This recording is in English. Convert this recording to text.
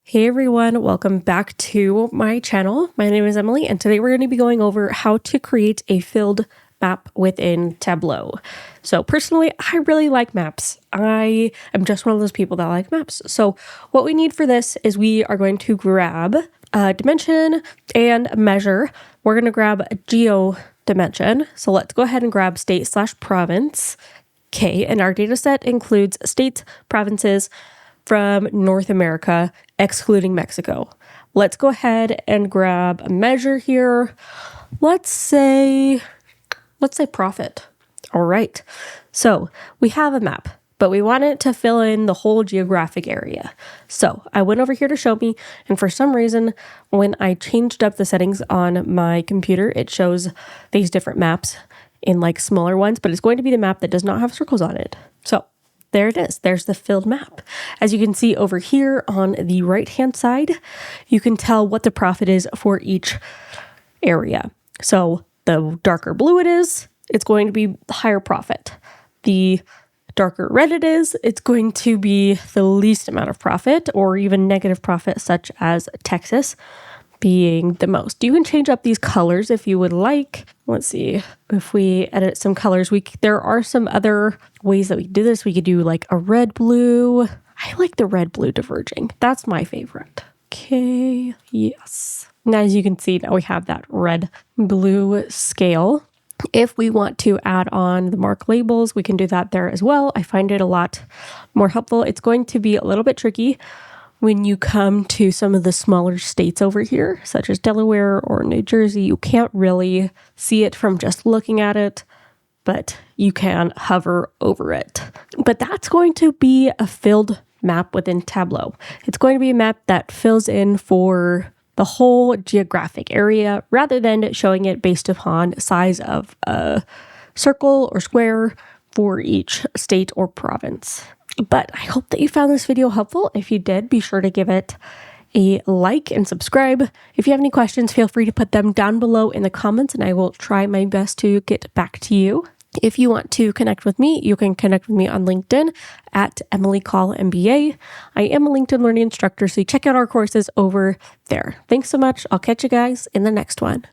Hey everyone, welcome back to my channel. My name is Emily, and today we're going to be going over how to create a filled map within Tableau. So personally, I really like maps. I am just one of those people that like maps. So what we need for this is we are going to grab a dimension and a measure. We're going to grab a geo dimension. So let's go ahead and grab state/province. Okay, and our data set includes states, provinces from North America, excluding Mexico. Let's go ahead and grab a measure here. Let's say profit. All right. So we have a map, but we want it to fill in the whole geographic area. So I went over here to show me, and for some reason, when I changed up the settings on my computer, it shows these different maps in like smaller ones, but it's going to be the map that does not have circles on it. So there it is. There's the filled map. As you can see over here on the right-hand side, you can tell what the profit is for each area. So the darker blue it is, it's going to be higher profit. The darker red it is, it's going to be the least amount of profit or even negative profit, such as Texas being the most. You can change up these colors if you would like. Let's see if we edit some colors. There are some other ways that we do this. We could do like a red blue. I like the red blue diverging. That's my favorite. Okay, yes. Now as you can see, now we have that red blue scale. If we want to add on the mark labels, we can do that there as well. I find it a lot more helpful. It's going to be a little bit tricky when you come to some of the smaller states over here, such as Delaware or New Jersey. You can't really see it from just looking at it, but you can hover over it. But that's going to be a filled map within Tableau. It's going to be a map that fills in for the whole geographic area rather than showing it based upon size of a circle or square for each state or province. But I hope that you found this video helpful. If you did, be sure to give it a like and subscribe. If you have any questions, feel free to put them down below in the comments and I will try my best to get back to you. If you want to connect with me, you can connect with me on LinkedIn at Emily Call MBA. I am a LinkedIn learning instructor, so check out our courses over there. Thanks so much. I'll catch you guys in the next one.